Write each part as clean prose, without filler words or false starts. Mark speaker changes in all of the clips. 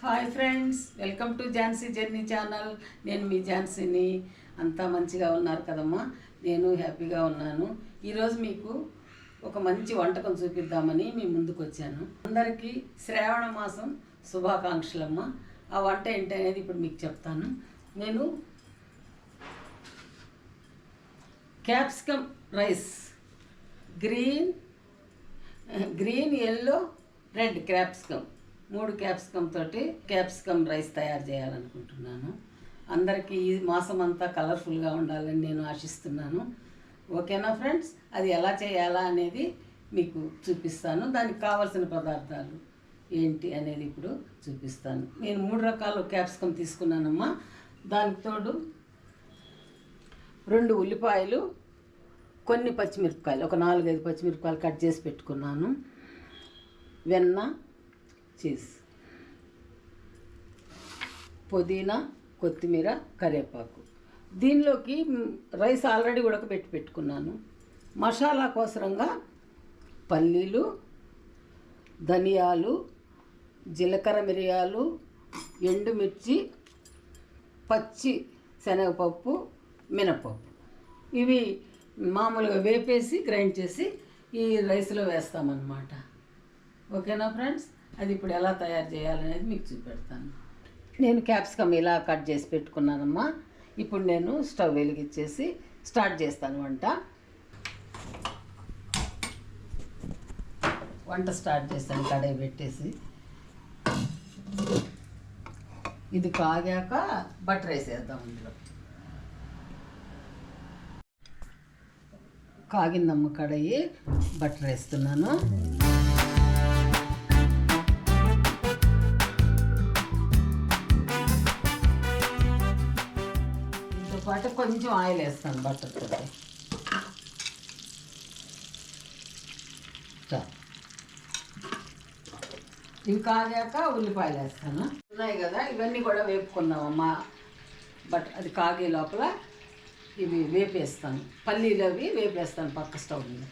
Speaker 1: Hi friends, welcome to Jhansi journey channel. నేను మీ ఝాన్సీని. అంతా మంచిగా ఉన్నారు కదమ్మా? నేను హ్యాపీగా ఉన్నాను. ఈరోజు మీకు ఒక మంచి వంటకం చూపిద్దామని మీ ముందుకు వచ్చాను. అందరికీ శ్రావణ మాసం శుభాకాంక్షలమ్మ. ఆ వంట ఏంటనేది ఇప్పుడు మీకు చెప్తాను. నేను capsicum rice, green yellow red capsicum, 3 capsicum తోటి క్యాప్సికమ్ రైస్ తయారు చేయాలనుకుంటున్నాను. అందరికీ ఈ మాసం అంతా కలర్ఫుల్గా ఉండాలని నేను ఆశిస్తున్నాను. ఓకేనా ఫ్రెండ్స్? అది ఎలా చేయాలా అనేది మీకు చూపిస్తాను. దానికి కావాల్సిన పదార్థాలు ఏంటి అనేది ఇప్పుడు చూపిస్తాను. నేను 3 రకాల క్యాప్సికమ్ తీసుకున్నానమ్మా. దానికి తోడు 2 ఉల్లిపాయలు, కొన్ని పచ్చిమిరపకాయలు, ఒక 4-5 పచ్చిమిరపకాయలు కట్ చేసి పెట్టుకున్నాను, వెన్న, చీజ్, పుదీనా, కొత్తిమీర, కరివేపాకు. దీనిలోకి రైస్ ఆల్రెడీ ఉడకబెట్టి పెట్టుకున్నాను. మసాలా కోసరంగా పల్లీలు, ధనియాలు, జీలకర్ర, మిరియాలు, ఎండుమిర్చి, పచ్చి శనగపప్పు, మినపప్పు. ఇవి మామూలుగా వేపేసి గ్రైండ్ చేసి ఈ రైస్లో వేస్తామన్నమాట. ఓకేనా ఫ్రెండ్స్? అది ఇప్పుడు ఎలా తయారు చేయాలనేది మీకు చూపెడతాను. నేను క్యాప్సికమ్ ఇలా కట్ చేసి పెట్టుకున్నానమ్మా. ఇప్పుడు నేను స్టవ్ వెలిగించేసి స్టార్ట్ చేస్తాను వంట స్టార్ట్ చేస్తాను. కడాయి పెట్టేసి ఇది కాగాక బటర్ వేసేద్దాం. అందులో కాగిందమ్మ కడాయి, బటర్ వేస్తున్నాను. పాటు కొంచెం ఆయిల్ వేస్తాను బటర్ తోటి. ఇవి కాగాక ఉల్లిపాయలు వేస్తాను. ఉన్నాయి కదా, ఇవన్నీ కూడా వేపుకున్నామమ్మా. బట్ అది కాగే లోపల ఇవి వేపేస్తాను. పల్లీలు అవి వేపేస్తాను పక్క స్టవ్ మీద.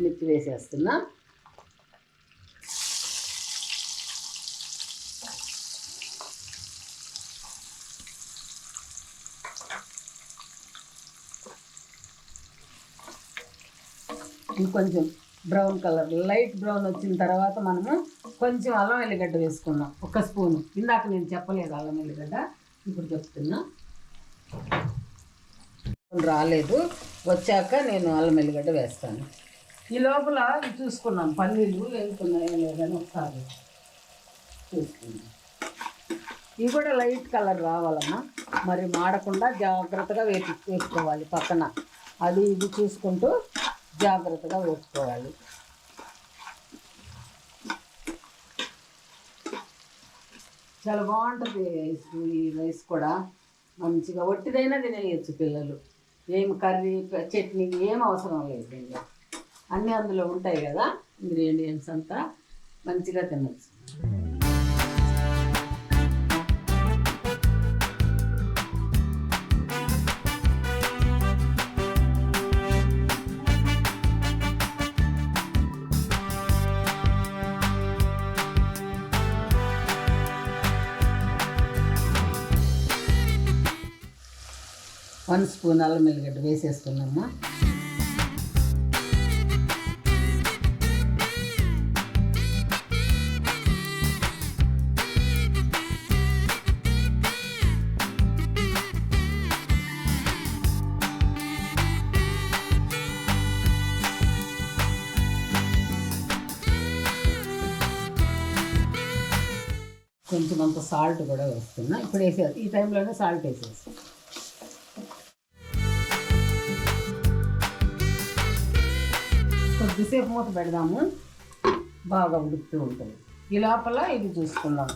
Speaker 1: మిర్చి వేసేస్తున్నా. ఇంకొంచెం బ్రౌన్ కలర్, లైట్ బ్రౌన్ వచ్చిన తర్వాత మనము కొంచెం అల్లం వెల్లిగడ్డ వేసుకున్నాం, 1 స్పూను. ఇందాక నేను చెప్పలేదు అల్లం వెల్లిగడ్డ, ఇప్పుడు చెప్తున్నా. రాలేదు, వచ్చాక నేను అల్లం వెల్లిగడ్డ వేస్తాను. ఈ లోపల చూసుకున్నాం పల్లీలు వేసుకున్నాయో లేదని ఒకసారి చూసుకున్నాం. ఇవి కూడా లైట్ కలర్ రావాలమ్మా, మరి మాడకుండా జాగ్రత్తగా వేసుకోవాలి. పక్కన అది ఇది చూసుకుంటూ జాగ్రత్తగా వేసుకోవాలి. చాలా బాగుంటుంది ఈ రైస్ కూడా. మంచిగా ఒట్టిదైనా తినేయచ్చు పిల్లలు. ఏం కర్రీ, చట్నీ ఏం అవసరం లేదు. అన్నీ అందులో ఉంటాయి కదా, ఇంగ్రీడియంట్స్ అంతా మంచిగా తినచ్చు. వన్ స్పూన్ అల్లం వెల్లిగడ్డ వేసేసుకున్నామా. కొంచెం అంత సాల్ట్ కూడా వేస్తున్నా. ఇప్పుడు వేసేది ఈ టైంలోనే సాల్ట్ వేసేసి కొద్దిసేపు మూత పెడదాము. బాగా ఉడుకుతూ ఉంటుంది. ఈ లోపల ఇది చూసుకుందాం.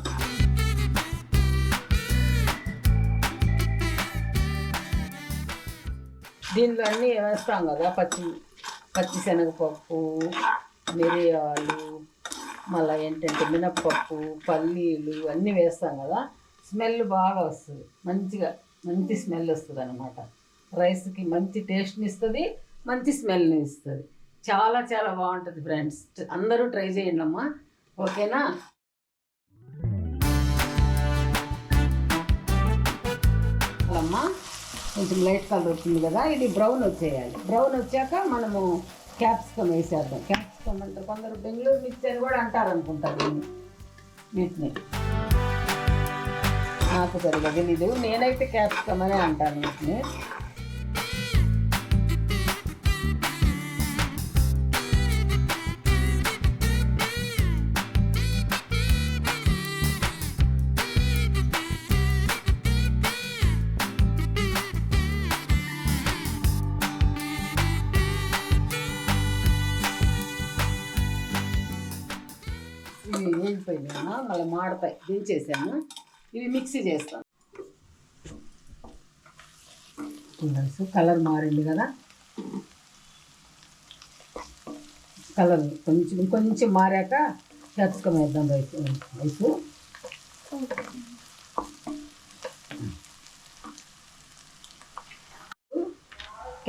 Speaker 1: దీనిలో అన్నీ వేస్తాం కదా, పచ్చిశనగపప్పు, మిరియాలు, మళ్ళీ ఏంటంటే మినప్పప్పు, పల్లీలు అన్నీ వేస్తాం కదా. స్మెల్ బాగా వస్తుంది, మంచి స్మెల్ వస్తుంది అనమాట. రైస్కి మంచి టేస్ట్ని ఇస్తుంది, మంచి స్మెల్ని ఇస్తుంది. చాలా చాలా బాగుంటుంది ఫ్రెండ్స్. అందరూ ట్రై చేయండి అమ్మా, ఓకేనా? అమ్మా కొంచెం లైట్ కలర్ వచ్చింది కదా, ఇది బ్రౌన్ వచ్చేయాలి. బ్రౌన్ వచ్చాక మనము క్యాప్సికమ్ వేసేద్దాం. క్యాప్సికమ్ అంటారు కొందరు, బెంగళూరు మిర్చి అని కూడా అంటారు అనుకుంటారు వీటిని. నాకు సరిగా తెలీదు, నేనైతే క్యాప్సికమ్ అనే అంటాను వీటిని. ఇవి వేగిపోయినా మళ్ళీ మాడతాయి, దించేసాను. ఇవి మిక్సీ చేస్తాను. కలర్ మారింది కదా, కలర్ కొంచెం మారాక క్యాప్సికమ్ వేద్దాం. రైస్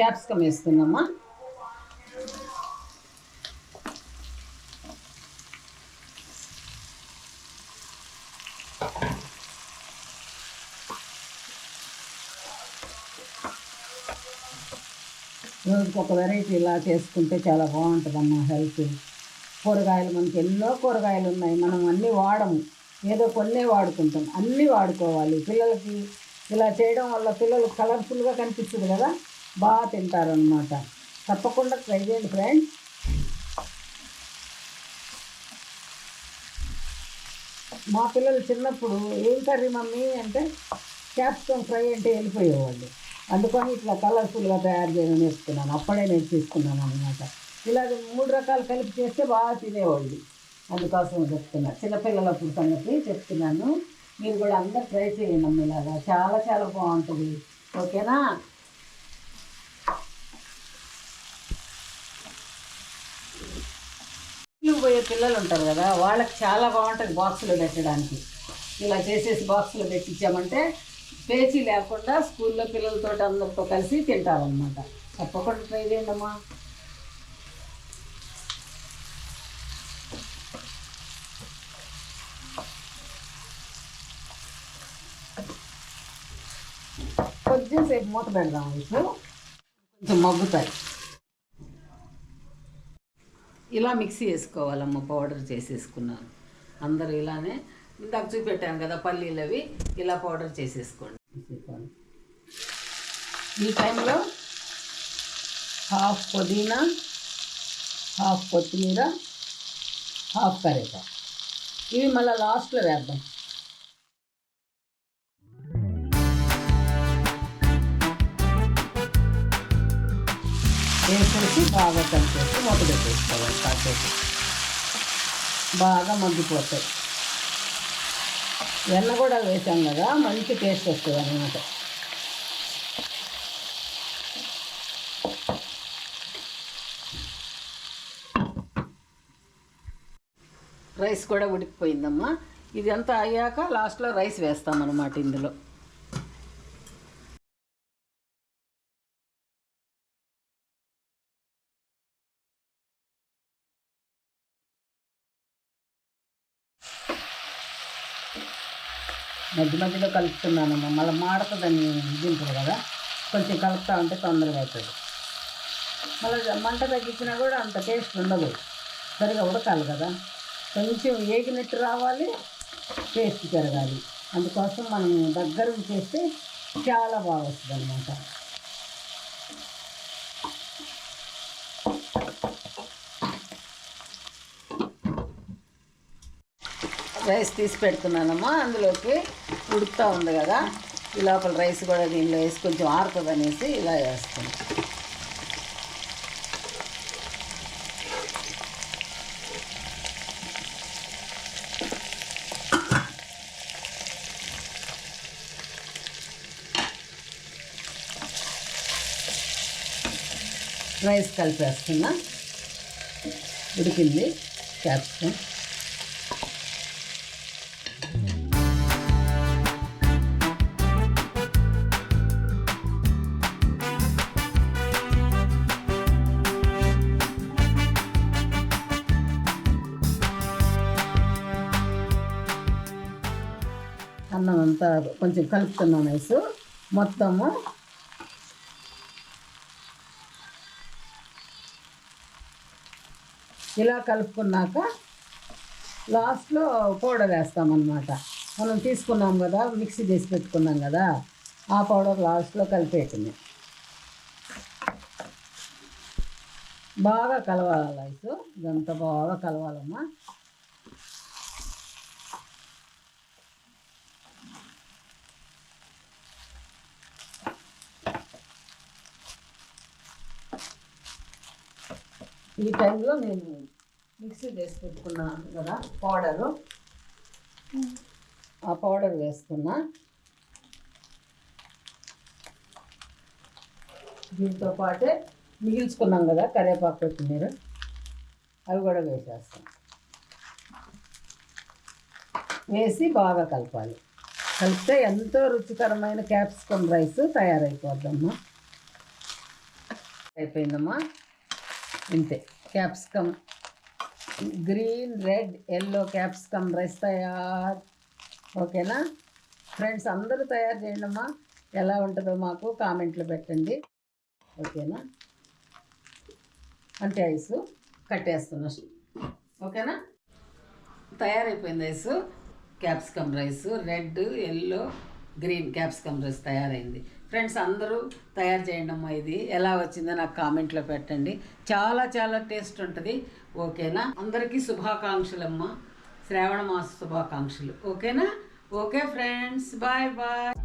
Speaker 1: క్యాప్సికమ్ వేస్తున్నామా. రోజుకి ఒక వెరైటీ ఇలా చేసుకుంటే చాలా బాగుంటుందమ్మా. హెల్త్ కూరగాయలు మనకి ఎన్నో కూరగాయలు ఉన్నాయి, మనం అన్నీ వాడము, ఏదో కొన్నే వాడుకుంటాం. అన్నీ వాడుకోవాలి. పిల్లలకి ఇలా చేయడం వల్ల పిల్లలు కలర్ఫుల్గా కనిపిస్తుంది కదా, బాగా తింటారు అన్నమాట. తప్పకుండా ట్రై చేయండి ఫ్రెండ్స్. మా పిల్లలు చిన్నప్పుడు ఏం కర్రీ మమ్మీ అంటే క్యాప్సికమ్ ఫ్రై అంటే వెళ్ళిపోయేవాళ్ళు. అందుకని ఇట్లా కలర్ఫుల్గా తయారు చేయడం నేర్చుకున్నాను, అప్పుడే నేర్చేసుకున్నాను అనమాట. ఇలాగ 3 రకాలు కలిపి చేస్తే బాగా తినేవాళ్ళు. అందుకోసం చెప్తున్నా, చిన్నపిల్లలప్పుడు సంగతి చెప్తున్నాను. మీరు కూడా అందరూ ట్రై చేయండి అమ్మ, ఇలాగా చాలా చాలా బాగుంటుంది, ఓకేనా? స్కూల్కి పోయే పిల్లలు ఉంటారు కదా, వాళ్ళకి చాలా బాగుంటుంది బాక్సులో పెట్టడానికి. ఇలా చేసేసి బాక్సులో పెట్టించామంటే పేచీ లేకుండా స్కూల్లో పిల్లలతో అందరితో కలిసి తింటారనమాట. తప్పకుండా ట్రై చేయండి అమ్మా. కొంచెం సేపు మూత పెడదాం, ఇప్పుడు కొంచెం మగ్గుతాయి. ఇలా మిక్సీ వేసుకోవాలమ్మ. పౌడర్ చేసేసుకున్నాను. అందరూ ఇలానే ఇందాక చూపెట్టాను కదా పల్లీలు, అవి ఇలా పౌడర్ చేసేసుకోండి. ఈ టైంలో హాఫ్ పుదీనా, హాఫ్ కొత్తిమీర, హాఫ్ కరివేపాకు, ఇవి మళ్ళీ లాస్ట్లో వేద్దాం. వేసేసి బాగా కలిపేసి మూత పెట్టేసుకోవాలి. కాసేపు బాగా మగ్గిపోతాయి. వెన్న కూడా వేసాం కదా, మంచి టేస్ట్ వస్తుంది అన్నమాట. రైస్ కూడా ఉడికిపోయిందమ్మా. ఇదంతా అయ్యాక లాస్ట్లో రైస్ వేస్తాం అన్నమాట ఇందులో. మధ్యలో కలుపుతున్నానమ్మా, మళ్ళీ మాడతదని ఇది ఉంటుంది కదా, కొంచెం కలుపుతూ ఉంటే తొందరగా అవుతుంది. మళ్ళీ మంట తగ్గించినా కూడా అంత టేస్ట్ ఉండదు, సరిగా ఉడకాలి కదా, కొంచెం ఏగినట్టు రావాలి, టేస్ట్ పెరగాలి. అందుకోసం మనం దగ్గర చేస్తే చాలా బాగా వస్తుంది అన్నమాట. రైస్ తీసి పెడుతున్నానమ్మా, అందులోకి ఉడుకుతూ ఉంది కదా, ఈ లోపల రైస్ కూడా దీనిలో వేసి కొంచెం ఆరుతుంది అనేసి ఇలా వేస్తాను. రైస్ కలిపేస్తున్నా. ఉడికింది క్యాప్సికమ్. అన్నం అంతా కొంచెం కలుపుతున్నాం రైస్ మొత్తము. ఇలా కలుపుకున్నాక లాస్ట్లో పౌడర్ వేస్తామన్నమాట. మనం తీసుకున్నాం కదా, మిక్సీ చేసి పెట్టుకున్నాం కదా, ఆ పౌడర్ లాస్ట్లో కలిపేయటమే. బాగా కలవాలి రైస్, ఇదంతా బాగా కలవాలమ్మా. ఈ టైంలో నేను మిక్సీ వేసి పెట్టుకున్నాను కదా పౌడరు, ఆ పౌడర్ వేస్తున్నా. దీంతో పాటే మిగిల్చుకున్నాం కదా కరివేపాకు, కొత్తిమీర, అవి కూడా వేసేస్తాం. వేసి బాగా కలపాలి. కలిపితే ఎంతో రుచికరమైన క్యాప్సికమ్ రైస్ తయారైపోద్దమ్మా. అయిపోయిందమ్మా, ఇంతే. Capsicum green, red, yellow capsicum rice తయారు. ఓకేనా ఫ్రెండ్స్, అందరూ తయారు చేయండి అమ్మా. ఎలా ఉంటుందో మాకు కామెంట్లో పెట్టండి. ఓకేనా, అంటే ఐసు కట్టేస్తున్నా. ఓకేనా, తయారైపోయింది rice. Capsicum rice red, yellow, green capsicum rice తయారైంది. ఫ్రెండ్స్, అందరూ తయారు చేయండి అమ్మా. ఇది ఎలా వచ్చిందో నాకు కామెంట్లో పెట్టండి. చాలా చాలా టేస్ట్ ఉంటుంది. ఓకేనా, అందరికీ శుభాకాంక్షలు అమ్మా. శ్రావణ మాస శుభాకాంక్షలు. ఓకేనా. Okay friends, bye bye.